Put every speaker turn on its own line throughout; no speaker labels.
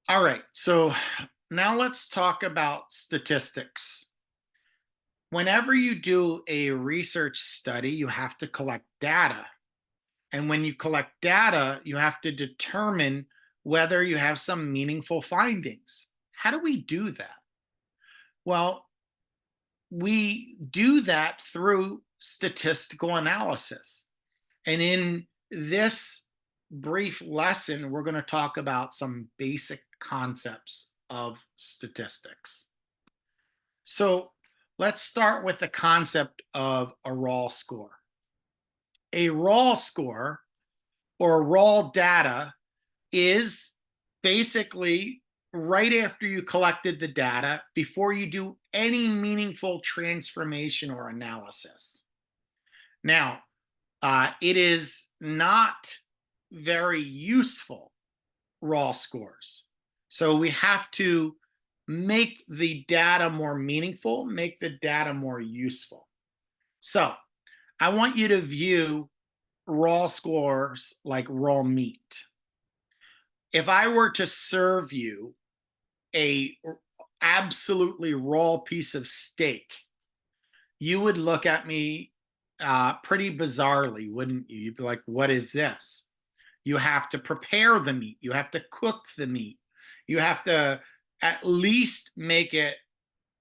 All right, so now let's talk about statistics. Whenever you do a research study, you have to collect data. And when you collect data, you have to determine whether you have some meaningful findings. How do we do that? Well, we do that through statistical analysis. And in this brief lesson, we're going to talk about some basic concepts of statistics. So let's start with the concept of a raw score. A raw score or raw data is basically right after you collected the data before you do any meaningful transformation or analysis. Now, it is not very useful raw scores. So we have to make the data more meaningful, make the data more useful. So I want you to view raw scores like raw meat. If I were to serve you a absolutely raw piece of steak, you would look at me pretty bizarrely, wouldn't you? You'd be like, what is this? You have to prepare the meat. You have to cook the meat. You have to at least make it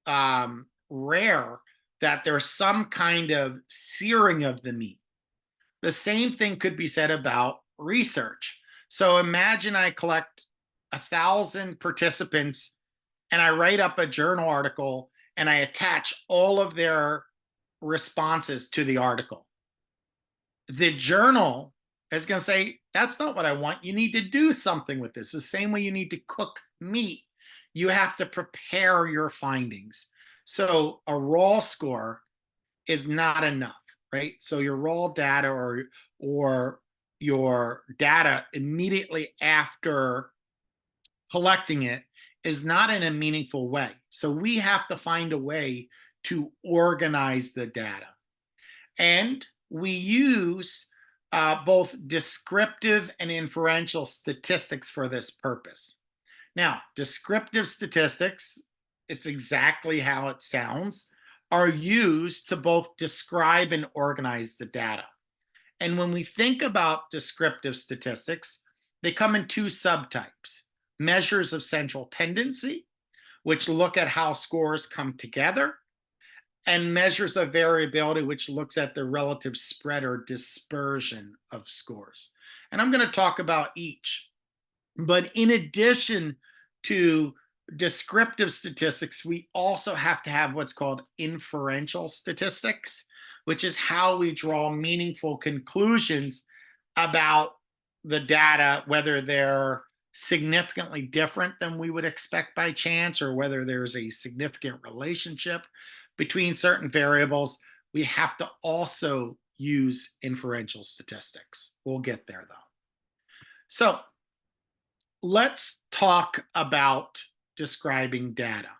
rare that there's some kind of searing of the meat. The same thing could be said about research. So imagine I collect 1,000 participants and I write up a journal article and I attach all of their responses to the article. The journal is going to say, that's not what I want. You need to do something with this. The same way you need to cook meat, you have to prepare your findings. So a raw score is not enough, right? So your raw data or your data immediately after collecting it is not in a meaningful way. So we have to find a way to organize the data. And we use both descriptive and inferential statistics for this purpose. Now, descriptive statistics, it's exactly how it sounds, are used to both describe and organize the data. And when we think about descriptive statistics, they come in two subtypes: measures of central tendency, which look at how scores come together, and measures of variability, which looks at the relative spread or dispersion of scores. And I'm going to talk about each. But in addition to descriptive statistics, we also have to have what's called inferential statistics, which is how we draw meaningful conclusions about the data, whether they're significantly different than we would expect by chance, or whether there's a significant relationship between certain variables. We have to also use inferential statistics. We'll get there though. So let's talk about describing data.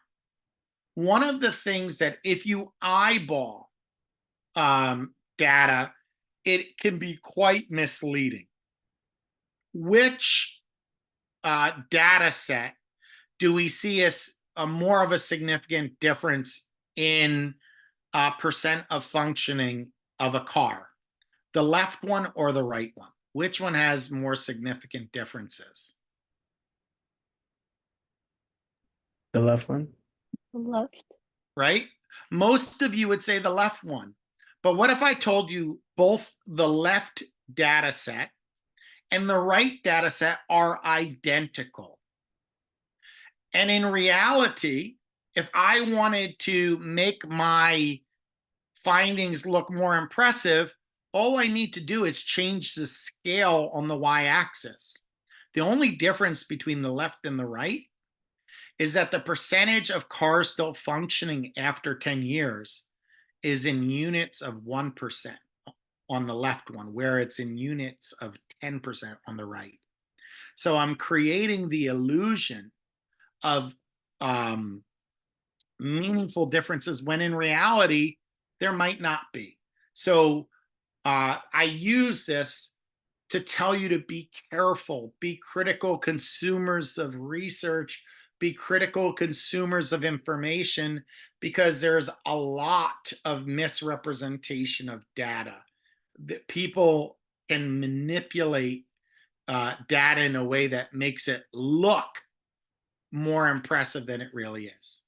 One of the things that if you eyeball data, it can be quite misleading. Which data set do we see as more of a significant difference in percent of functioning of a car? The left one or the right one? Which one has more significant differences?
The left one?
Left.
Right? Most of you would say the left one. But what if I told you both the left data set and the right data set are identical? And in reality, if I wanted to make my findings look more impressive, all I need to do is change the scale on the y-axis. The only difference between the left and the right is that the percentage of cars still functioning after 10 years is in units of 1% on the left one, where it's in units of 10% on the right. So I'm creating the illusion of meaningful differences when in reality, there might not be. So I use this to tell you to be careful, be critical consumers of research, be critical consumers of information, because there's a lot of misrepresentation of data that people can manipulate data in a way that makes it look more impressive than it really is.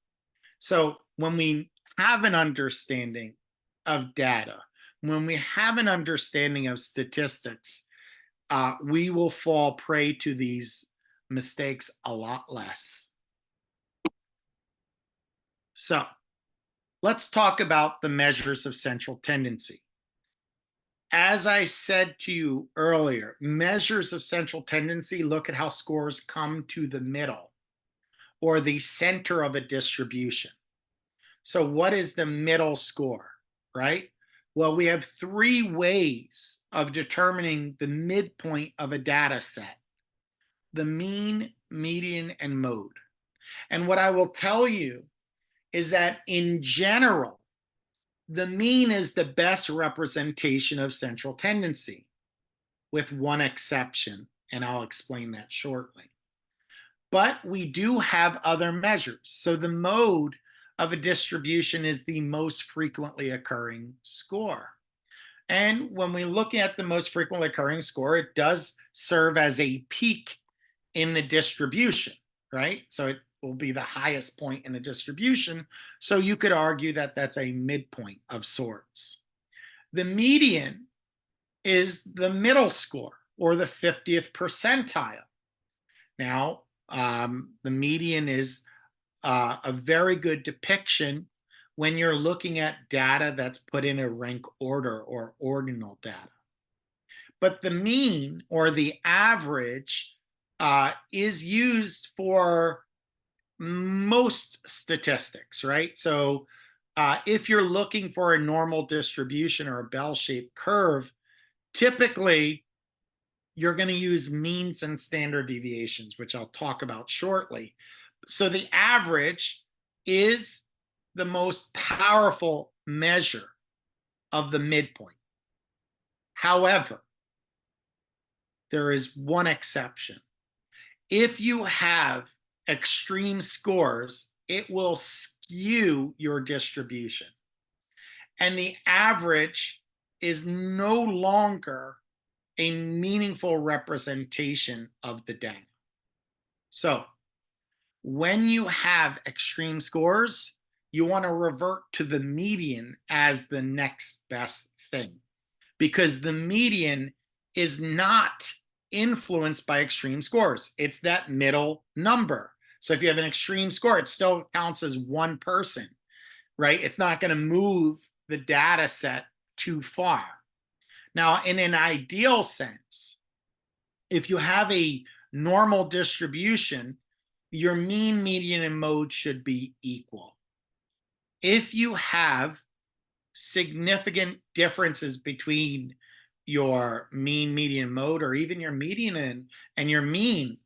So when we have an understanding of data, when we have an understanding of statistics, we will fall prey to these mistakes a lot less. So let's talk about the measures of central tendency. As I said to you earlier, measures of central tendency look at how scores come to the middle or the center of a distribution. So, what is the middle score, right? Well, we have three ways of determining the midpoint of a data set: the mean, median, and mode. And what I will tell you is that in general, the mean is the best representation of central tendency, with one exception, and I'll explain that shortly. But we do have other measures. So the mode of a distribution is the most frequently occurring score. And when we look at the most frequently occurring score, it does serve as a peak in the distribution, right? So it will be the highest point in the distribution. So you could argue that that's a midpoint of sorts. The median is the middle score, or the 50th percentile. Now, the median is a very good depiction when you're looking at data that's put in a rank order or ordinal data. But the mean, or the average, is used for most statistics, right? So if you're looking for a normal distribution or a bell-shaped curve, typically you're going to use means and standard deviations, which I'll talk about shortly. So the average is the most powerful measure of the midpoint. However, there is one exception. If you have extreme scores, it will skew your distribution. And the average is no longer a meaningful representation of the data. So when you have extreme scores, you want to revert to the median as the next best thing, because the median is not influenced by extreme scores. It's that middle number. So if you have an extreme score, it still counts as one person, right? It's not going to move the data set too far. Now, in an ideal sense, if you have a normal distribution, your mean, median, and mode should be equal. If you have significant differences between your mean, median, mode, or even your median and your mean,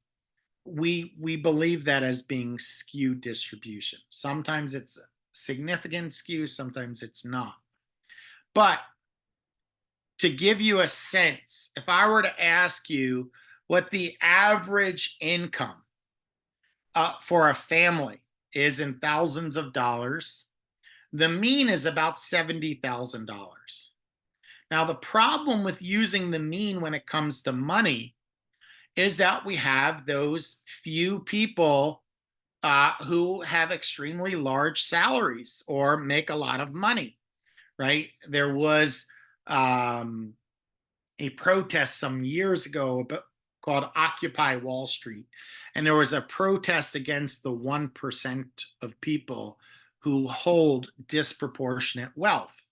we believe that as being skewed distribution. Sometimes it's significant skew, sometimes it's not. But to give you a sense, if I were to ask you what the average income for a family is in thousands of dollars, the mean is about $70,000. Now, the problem with using the mean when it comes to money is that we have those few people who have extremely large salaries or make a lot of money, right? There was a protest some years ago called Occupy Wall Street. And there was a protest against the 1% of people who hold disproportionate wealth.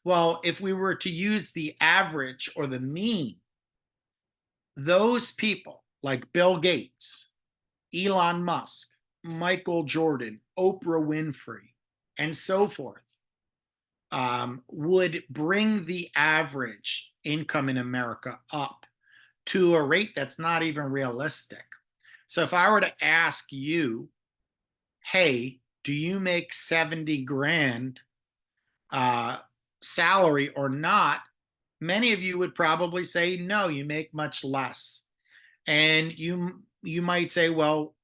Well, if we were to use the average or the mean, those people like Bill Gates, Elon Musk, Michael Jordan, Oprah Winfrey, and so forth, would bring the average income in America up to a rate that's not even realistic. So if I were to ask you, hey, do you make 70 grand salary or not? Many of you would probably say, no, you make much less. And you might say, well,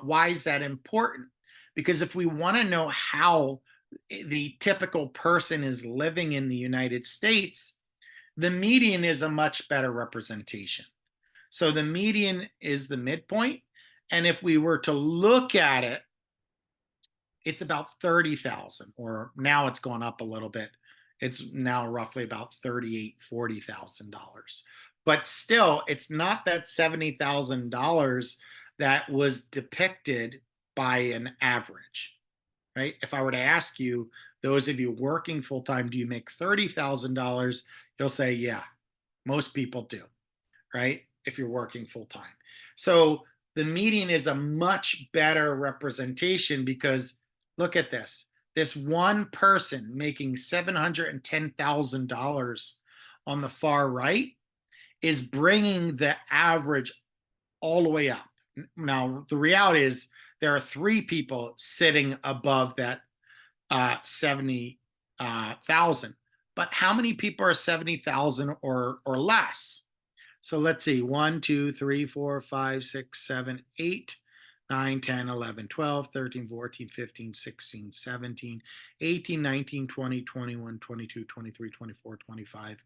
why is that important? Because if we want to know how the typical person is living in the United States, the median is a much better representation. So the median is the midpoint. And if we were to look at it, it's about 30,000, or now it's gone up a little bit. It's now roughly about $40,000. But still, it's not that $70,000 that was depicted by an average, right? If I were to ask you, those of you working full time, do you make $30,000? You'll say, yeah, most people do, right? If you're working full time. So the median is a much better representation because look at this. This one person making $710,000 on the far right is bringing the average all the way up. Now, the reality is there are three people sitting above that 70,000. But how many people are 70,000 or less? So let's see, 1, 2, 3, 4, 5, 6, 7, 8, 9, 10, 11, 12, 13, 14, 15, 16, 17, 18, 19, 20, 21, 22, 23, 24, 25,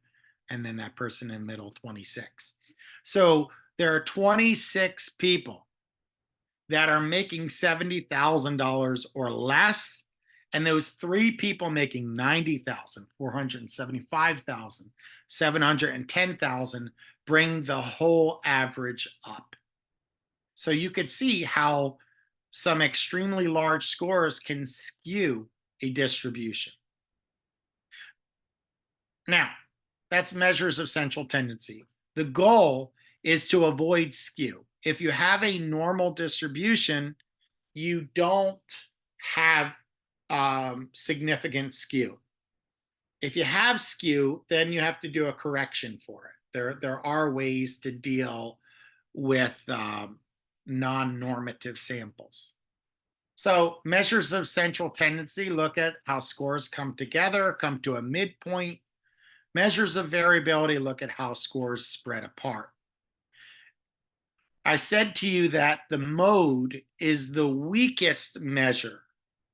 and then that person in the middle, 26. So there are 26 people that are making $70,000 or less, and those three people making 90,000, 475,000, 710,000 bring the whole average up. So you could see how some extremely large scores can skew a distribution. Now, that's measures of central tendency. The goal is to avoid skew. If you have a normal distribution, you don't have significant skew. If you have skew, then you have to do a correction for it. There are ways to deal with non-normative samples. So measures of central tendency look at how scores come together, come to a midpoint. Measures of variability look at how scores spread apart. I said to you that the mode is the weakest measure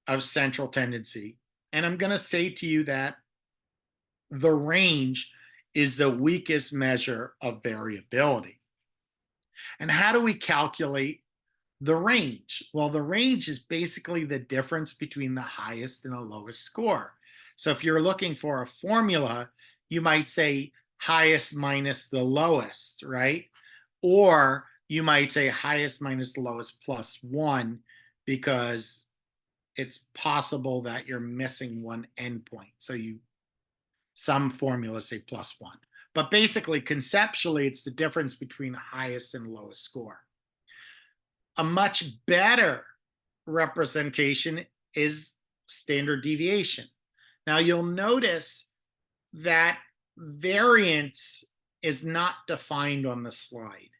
of central tendency. And I'm going to say to you that the range is the weakest measure of variability. And how do we calculate the range? Well, the range is basically the difference between the highest and the lowest score. So if you're looking for a formula, you might say highest minus the lowest, right? Or you might say highest minus the lowest plus one, because it's possible that you're missing one endpoint. So some formulas say plus one. But basically, conceptually, it's the difference between the highest and lowest score. A much better representation is standard deviation. Now, you'll notice that variance is not defined on the slide.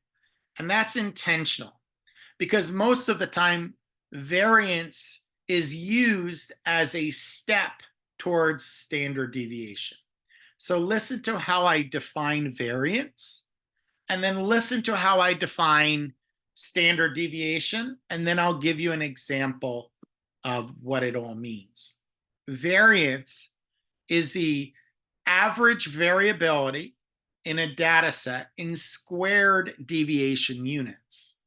And that's intentional because most of the time, variance is used as a step towards standard deviation. So listen to how I define variance, and then listen to how I define standard deviation, and then I'll give you an example of what it all means. Variance is the average variability in a data set in squared deviation units.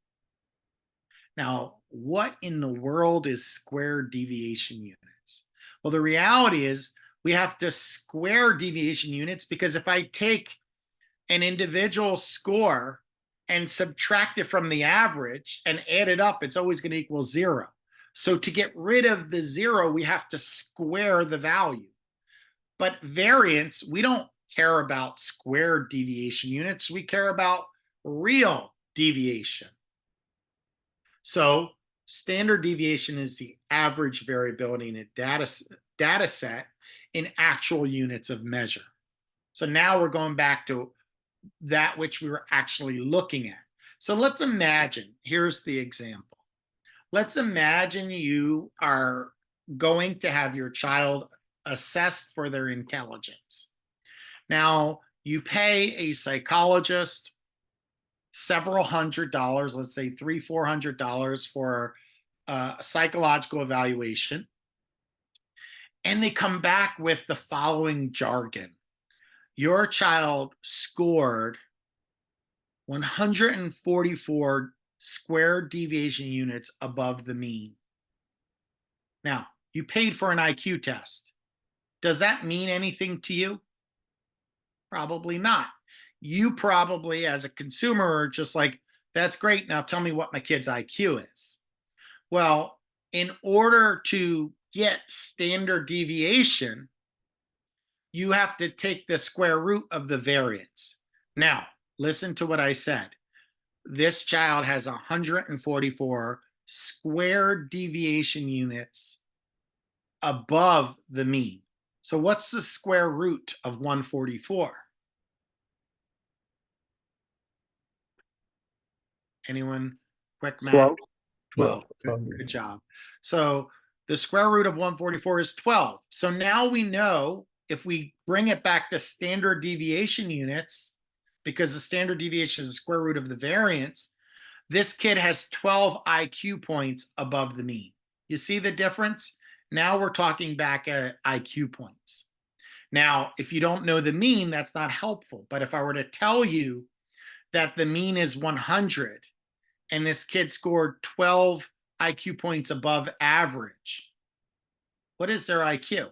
Now, what in the world is squared deviation units? Well, the reality is we have to square deviation units because if I take an individual score and subtract it from the average and add it up, it's always going to equal zero. So to get rid of the zero, we have to square the value. But variance, we don't care about squared deviation units. We care about real deviation. So standard deviation is the average variability in a data set in actual units of measure. So now we're going back to that which we were actually looking at. So let's imagine, here's the example. Let's imagine you are going to have your child assessed for their intelligence. Now, you pay a psychologist several $100s, let's say $300-400 for a psychological evaluation, and they come back with the following jargon. Your child scored 144 square deviation units above the mean. Now, you paid for an IQ test. Does that mean anything to you? Probably not. You probably, as a consumer, are just like, that's great. Now tell me what my kid's IQ is. Well, in order to get standard deviation, you have to take the square root of the variance. Now, listen to what I said. This child has 144 square deviation units above the mean. So what's the square root of 144? Anyone? Quick math.
12.
12.
12.
Good job. So the square root of 144 is 12. So now we know if we bring it back to standard deviation units, because the standard deviation is the square root of the variance, this kid has 12 IQ points above the mean. You see the difference? Now we're talking back at IQ points. Now, if you don't know the mean, that's not helpful. But if I were to tell you that the mean is 100 and this kid scored 12 IQ points above average, what is their IQ?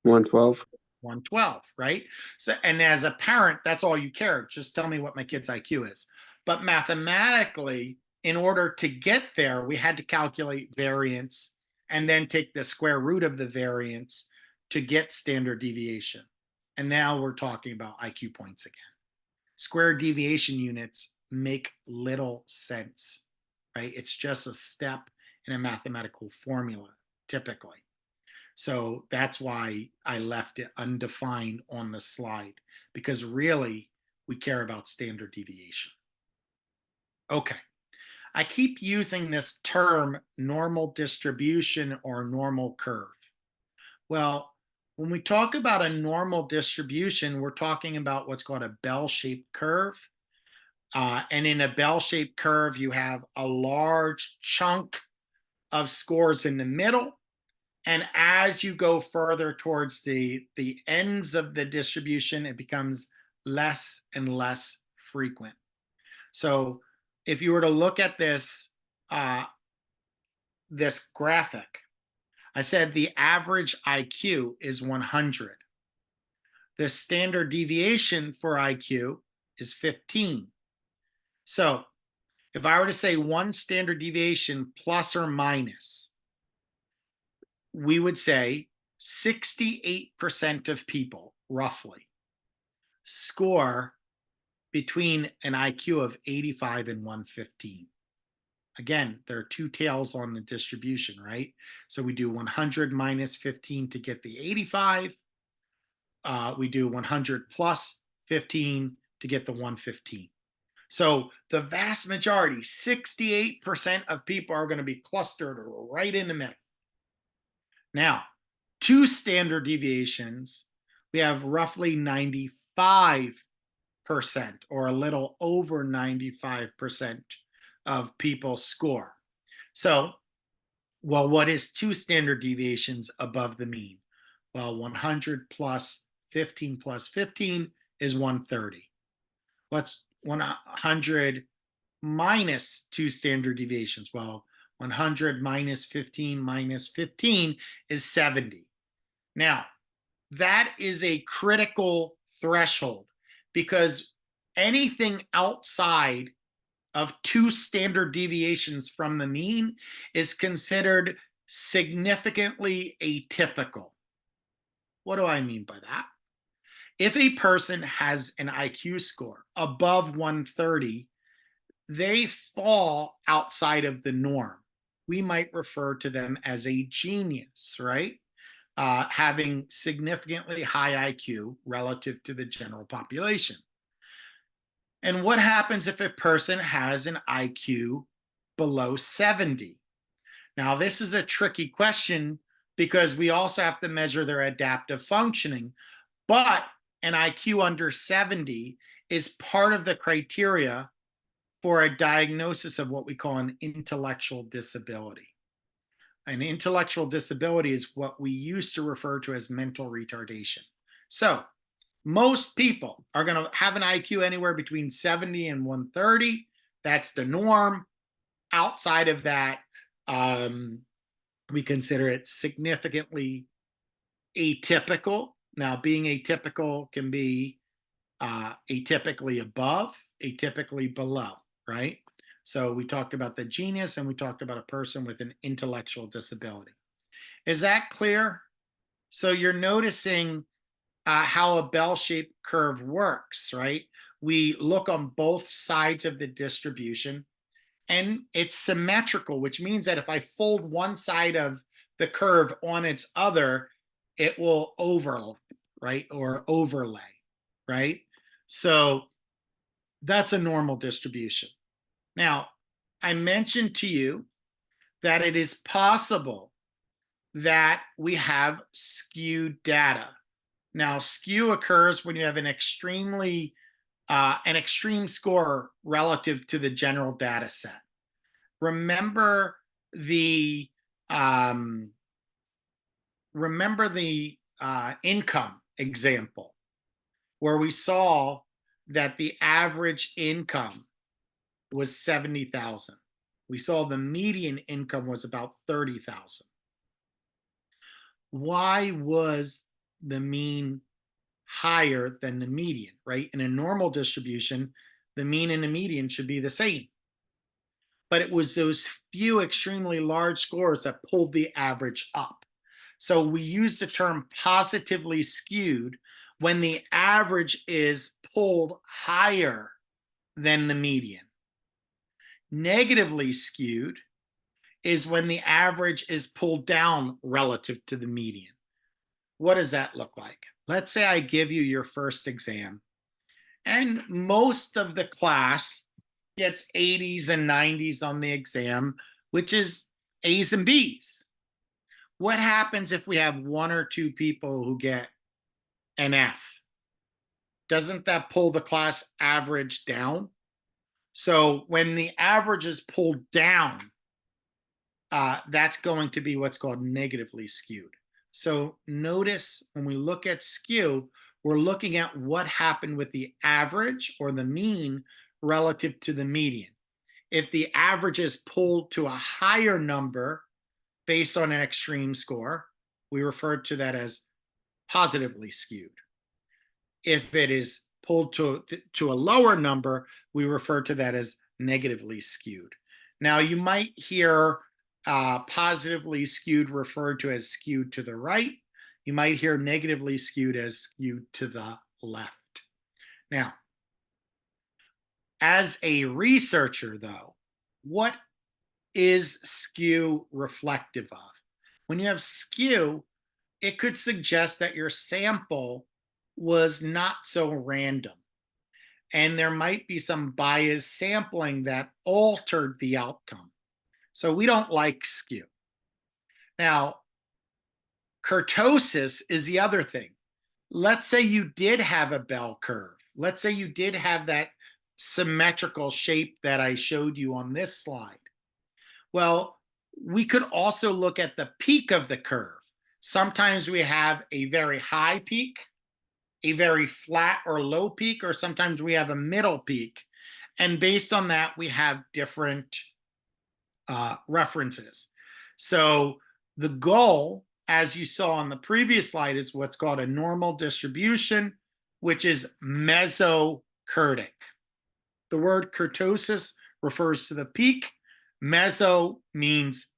112.
112, right? So, and as a parent, that's all you care. Just tell me what my kid's IQ is. But mathematically, in order to get there, we had to calculate variance and then take the square root of the variance to get standard deviation. And now we're talking about IQ points again. Square deviation units make little sense, right? It's just a step in a mathematical formula, typically. So that's why I left it undefined on the slide, because really we care about standard deviation. Okay. I keep using this term normal distribution or normal curve. Well, when we talk about a normal distribution, we're talking about what's called a bell-shaped curve. And in a bell-shaped curve, you have a large chunk of scores in the middle. And as you go further towards the ends of the distribution, it becomes less and less frequent. So if you were to look at this, this graphic, I said the average IQ is 100. The standard deviation for IQ is 15. So if I were to say one standard deviation plus or minus, we would say 68% of people, roughly, score between an IQ of 85 and 115. Again, there are two tails on the distribution, right? So we do 100 minus 15 to get the 85. We do 100 plus 15 to get the 115. So the vast majority, 68% of people are going to be clustered right in the middle. Now, two standard deviations, we have roughly 95% or a little over 95% of people score. So, well, what is two standard deviations above the mean? Well, 100 plus 15 is 130. What's 100 minus two standard deviations? Well, 100 minus 15 is 70. Now, that is a critical threshold, because anything outside of two standard deviations from the mean is considered significantly atypical. What do I mean by that? If a person has an IQ score above 130, they fall outside of the norm. We might refer to them as a genius, right? Having significantly high IQ relative to the general population. And what happens if a person has an IQ below 70? Now, this is a tricky question because we also have to measure their adaptive functioning. But an IQ under 70 is part of the criteria for a diagnosis of what we call an intellectual disability. An intellectual disability is what we used to refer to as mental retardation. So most people are going to have an IQ anywhere between 70 and 130. That's the norm. Outside of that, we consider it significantly atypical. Now, being atypical can be atypically above, atypically below, right? So we talked about the genius and we talked about a person with an intellectual disability. Is that clear? So you're noticing how a bell-shaped curve works, right? We look on both sides of the distribution and it's symmetrical, which means that if I fold one side of the curve on its other, it will overlap, right? Or overlay, right? So that's a normal distribution. Now, I mentioned to you that it is possible that we have skewed data. Now, skew occurs when you have an extreme score relative to the general data set. Remember the income example where we saw that the average income was 70,000. We saw the median income was about 30,000. Why was the mean higher than the median, right? In a normal distribution, the mean and the median should be the same. But it was those few extremely large scores that pulled the average up. So we use the term positively skewed when the average is pulled higher than the median. Negatively skewed is when the average is pulled down relative to the median. What does that look like? Let's say I give you your first exam, and most of the class gets 80s and 90s on the exam, which is A's and B's. What happens if we have one or two people who get an F? Doesn't that pull the class average down? So when the average is pulled down, that's going to be what's called negatively skewed. So notice when we look at skew, we're looking at what happened with the average or the mean relative to the median. If the average is pulled to a higher number based on an extreme score, we refer to that as positively skewed. If it is pulled to a lower number, we refer to that as negatively skewed. Now, you might hear positively skewed referred to as skewed to the right. You might hear negatively skewed as skewed to the left. Now, as a researcher, though, what is skew reflective of? When you have skew, it could suggest that your sample was not so random. And there might be some biased sampling that altered the outcome. So we don't like skew. Now, kurtosis is the other thing. Let's say you did have a bell curve. Let's say you did have that symmetrical shape that I showed you on this slide. Well, we could also look at the peak of the curve. Sometimes we have a very high peak, a very flat or low peak, or sometimes we have a middle peak. And based on that, we have different references. So the goal, as you saw on the previous slide, is what's called a normal distribution, which is mesocurtic. The word kurtosis refers to the peak. Meso means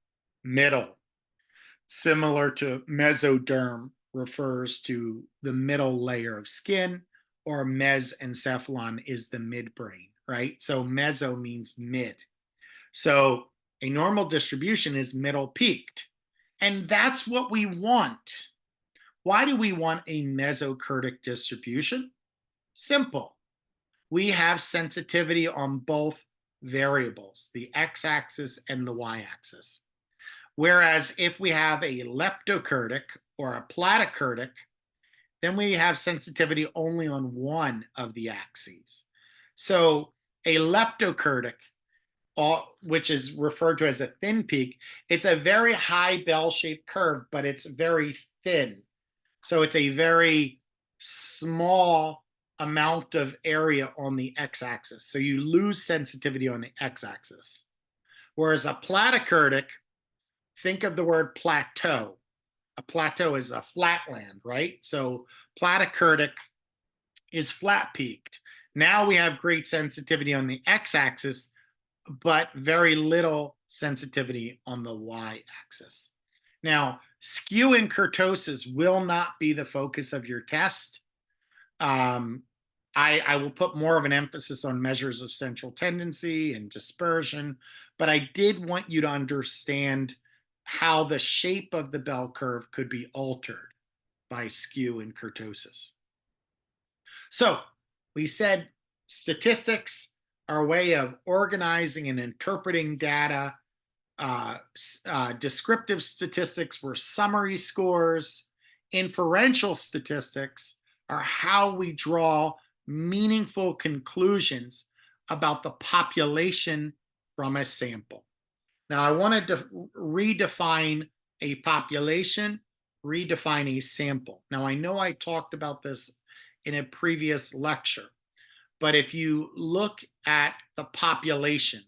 middle. Similar to mesoderm refers to the middle layer of skin, or mesencephalon is the midbrain, right? So meso means mid. So a normal distribution is middle peaked. And that's what we want. Why do we want a mesocurtic distribution? Simple. We have sensitivity on both variables, the x-axis and the y-axis. Whereas if we have a leptokurtic or a platykurtic, then we have sensitivity only on one of the axes. So a leptokurtic, which is referred to as a thin peak, it's a very high bell-shaped curve, but it's very thin. So it's a very small amount of area on the x-axis. So you lose sensitivity on the x-axis. Whereas a platykurtic, think of the word plateau. A plateau is a flatland, right? So platykurtic is flat peaked. Now we have great sensitivity on the x-axis, but very little sensitivity on the y-axis. Now, skew and kurtosis will not be the focus of your test. I will put more of an emphasis on measures of central tendency and dispersion, but I did want you to understand how the shape of the bell curve could be altered by skew and kurtosis. So we said statistics are a way of organizing and interpreting data. Descriptive statistics were summary scores. Inferential statistics are how we draw meaningful conclusions about the population from a sample. Now, I wanted to redefine a population, redefine a sample. Now, I know I talked about this in a previous lecture, but if you look at the population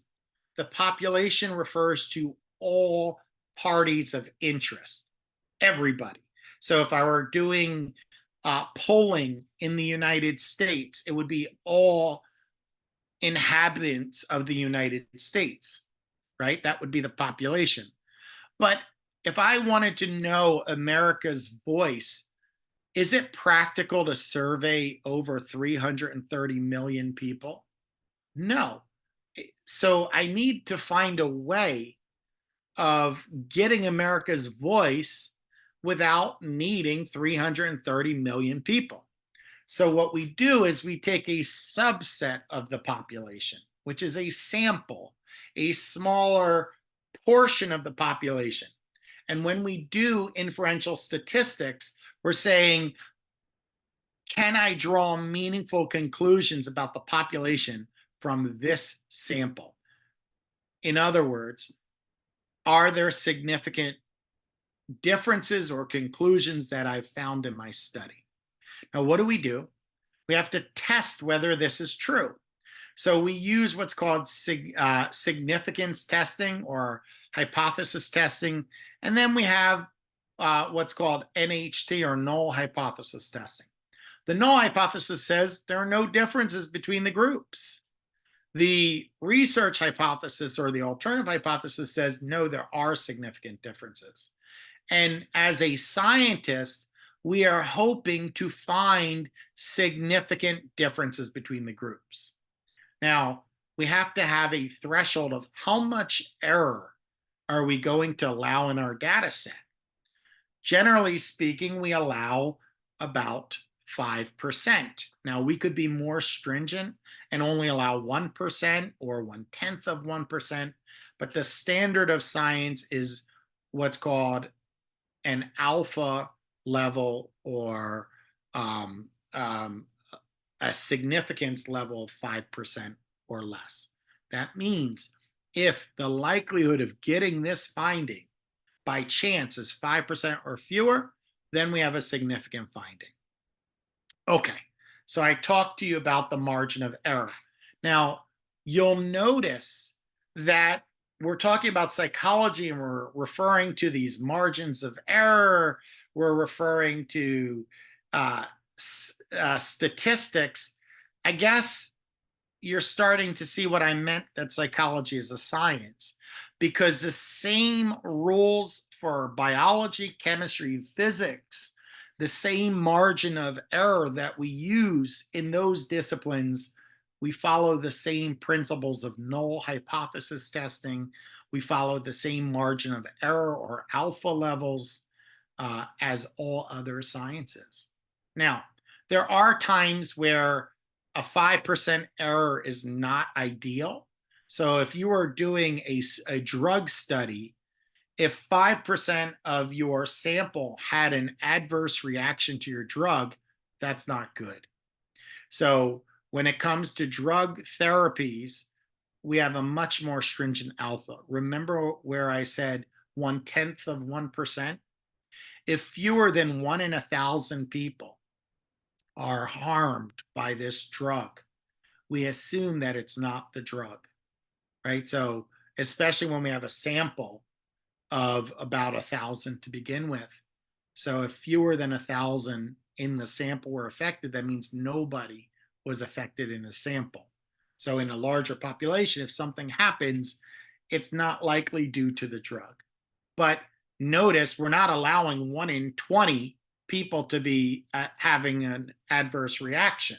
refers to all parties of interest, everybody. So if I were doing polling in the United States, it would be all inhabitants of the United States, right? That would be the population. But if I wanted to know America's voice, is it practical to survey over 330 million people? No. So I need to find a way of getting America's voice without needing 330 million people. So what we do is we take a subset of the population, which is a sample, a smaller portion of the population. And when we do inferential statistics, we're saying, can I draw meaningful conclusions about the population from this sample? In other words, are there significant differences or conclusions that I've found in my study? Now, what do? We have to test whether this is true. So we use what's called significance testing or hypothesis testing. And then we have what's called NHT or null hypothesis testing. The null hypothesis says there are no differences between the groups. The research hypothesis or the alternative hypothesis says, no, there are significant differences. And as a scientist, we are hoping to find significant differences between the groups. Now, we have to have a threshold of how much error are we going to allow in our data set. Generally speaking, we allow about 5%. Now, we could be more stringent and only allow 1% or 1/10 of 1%, but the standard of science is what's called an alpha level or a significance level of 5% or less. That means if the likelihood of getting this finding by chance is 5% or fewer, then we have a significant finding. Okay, so I talked to you about the margin of error. Now, you'll notice that we're talking about psychology and we're referring to these margins of error. We're referring to statistics. I guess you're starting to see what I meant, that psychology is a science, because the same rules for biology, chemistry, physics, the same margin of error that we use in those disciplines, we follow the same principles of null hypothesis testing. We follow the same margin of error or alpha levels as all other sciences. Now, there are times where a 5% error is not ideal. So if you are doing a drug study If 5% of your sample had an adverse reaction to your drug, that's not good. So when it comes to drug therapies, we have a much more stringent alpha. Remember where I said 1/10 of 1%? If fewer than 1 in 1,000 people are harmed by this drug, we assume that it's not the drug, right? So especially when we have a sample of about 1,000 to begin with. So if fewer than 1,000 in the sample were affected, that means nobody was affected in the sample. So in a larger population, if something happens, it's not likely due to the drug. But notice we're not allowing 1 in 20 people to be having an adverse reaction.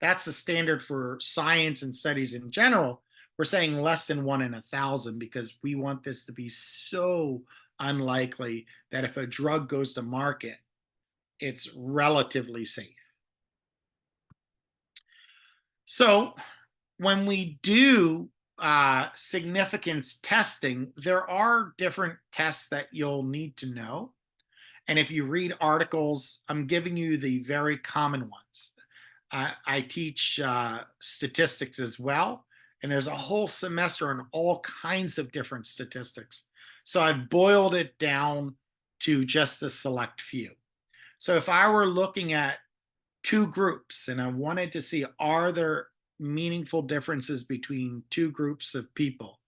That's the standard for science and studies in general. We're saying less than 1 in 1,000 because we want this to be so unlikely that if a drug goes to market, it's relatively safe. So when we do significance testing, there are different tests that you'll need to know. And if you read articles, I'm giving you the very common ones. I teach statistics as well, and there's a whole semester on all kinds of different statistics. So I've boiled it down to just a select few. So if I were looking at two groups and I wanted to see, are there meaningful differences between two groups of people?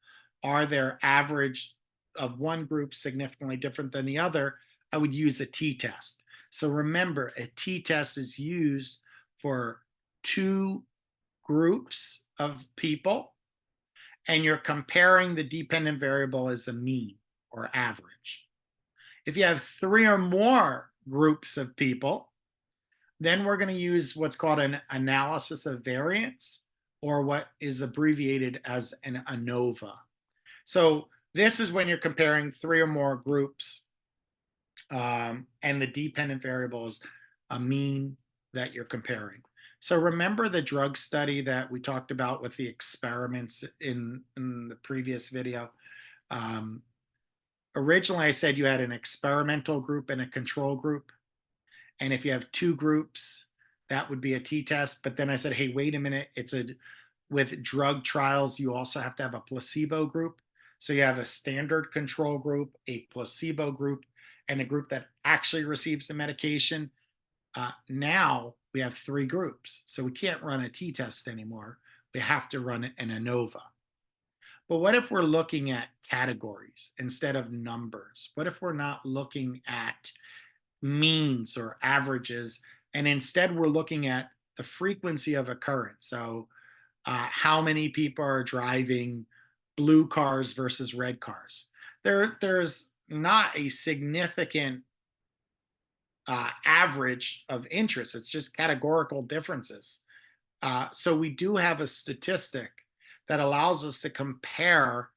Are there average of one group significantly different than the other? I would use a t-test. So remember, a t-test is used for two groups of people, and you're comparing the dependent variable as a mean or average. If you have three or more groups of people, then we're going to use what's called an analysis of variance, or what is abbreviated as an ANOVA. So this is when you're comparing three or more groups, and the dependent variable is a mean that you're comparing. So remember the drug study that we talked about with the experiments in the previous video? Originally, I said you had an experimental group and a control group. And if you have two groups, that would be a t-test. But then I said, hey, wait a minute. With drug trials, you also have to have a placebo group. So you have a standard control group, a placebo group, and a group that actually receives the medication. Now we have three groups. So we can't run a t-test anymore. We have to run an ANOVA. But what if we're looking at categories instead of numbers? What if we're not looking at means or averages, and instead we're looking at the frequency of occurrence? So how many people are driving blue cars versus red cars? There's not a significant average of interest. It's just categorical differences. So we do have a statistic that allows us to compare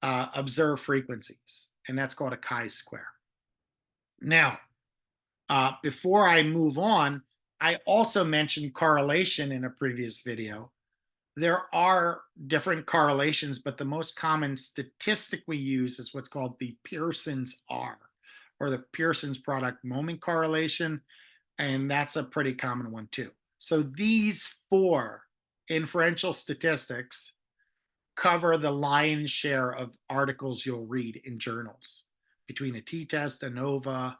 observed frequencies, and that's called a chi-square. Now, before I move on, I also mentioned correlation in a previous video. There are different correlations, but the most common statistic we use is what's called the Pearson's R, or the Pearson's product moment correlation, and that's a pretty common one too. So these four inferential statistics cover the lion's share of articles you'll read in journals between a t-test, ANOVA,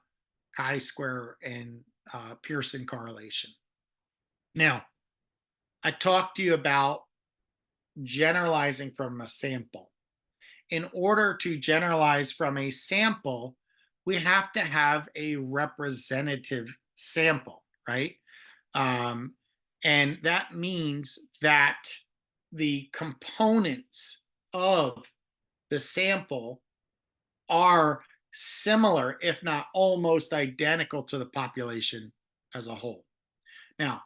chi-square, and Pearson correlation. Now, I talked to you about generalizing from a sample. In order to generalize from a sample, we have to have a representative sample, right? And that means that the components of the sample are similar, if not almost identical, to the population as a whole. Now,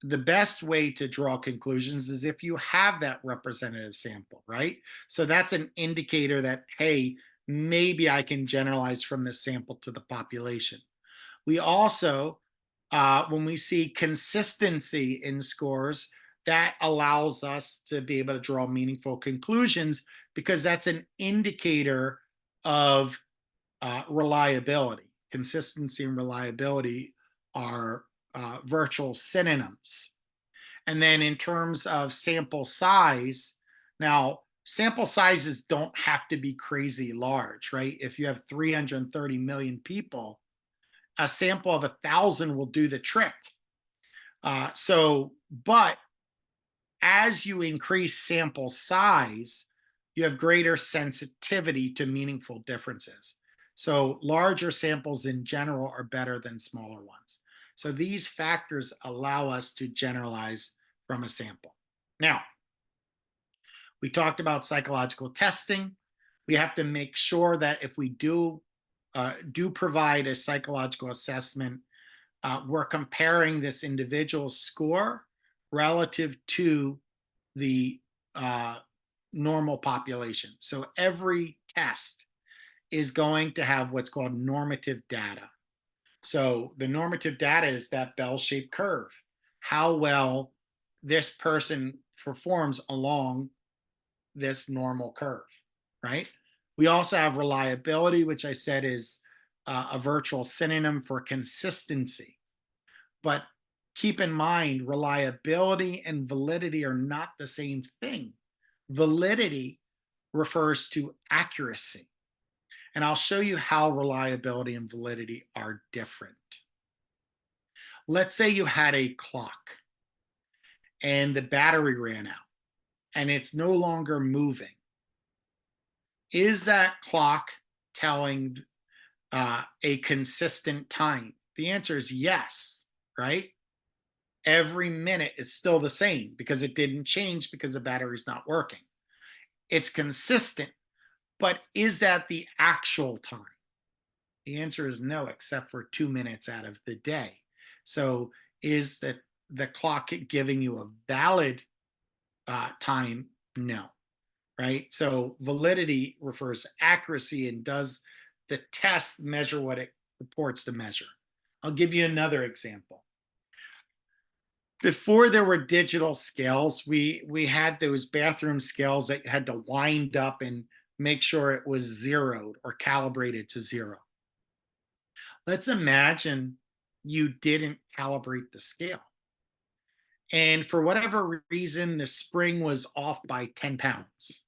the best way to draw conclusions is if you have that representative sample, right? So that's an indicator that, hey, maybe I can generalize from this sample to the population. We also, when we see consistency in scores, that allows us to be able to draw meaningful conclusions, because that's an indicator of reliability. Consistency and reliability are virtual synonyms. And then in terms of sample size, now sample sizes don't have to be crazy large, right? If you have 330 million people, a sample of 1,000 will do the trick. But as you increase sample size, you have greater sensitivity to meaningful differences. So larger samples in general are better than smaller ones. So these factors allow us to generalize from a sample. Now, we talked about psychological testing. We have to make sure that if we do provide a psychological assessment, we're comparing this individual's score relative to the normal population. So every test is going to have what's called normative data. So the normative data is that bell-shaped curve, how well this person performs along this normal curve, right? We also have reliability, which I said is a virtual synonym for consistency. But keep in mind, reliability and validity are not the same thing. Validity refers to accuracy. And I'll show you how reliability and validity are different. Let's say you had a clock and the battery ran out and it's no longer moving. Is that clock telling a consistent time? The answer is yes, right? Every minute is still the same because it didn't change because the battery's not working. It's consistent, but is that the actual time? The answer is no, except for 2 minutes out of the day. So is the clock giving you a valid time? No, right? So validity refers to accuracy, and does the test measure what it purports to measure? I'll give you another example. Before there were digital scales, we had those bathroom scales that you had to wind up and make sure it was zeroed or calibrated to zero. Let's imagine you didn't calibrate the scale. And for whatever reason, the spring was off by 10 pounds.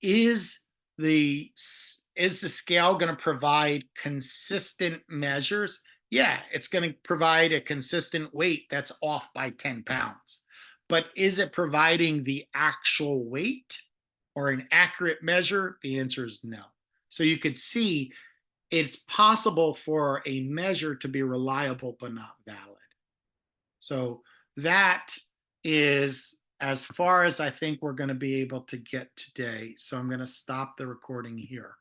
Is the scale going to provide consistent measures? Yeah, it's going to provide a consistent weight that's off by 10 pounds. But is it providing the actual weight or an accurate measure? The answer is no. So you could see it's possible for a measure to be reliable but not valid. So that is as far as I think we're going to be able to get today. So I'm going to stop the recording here.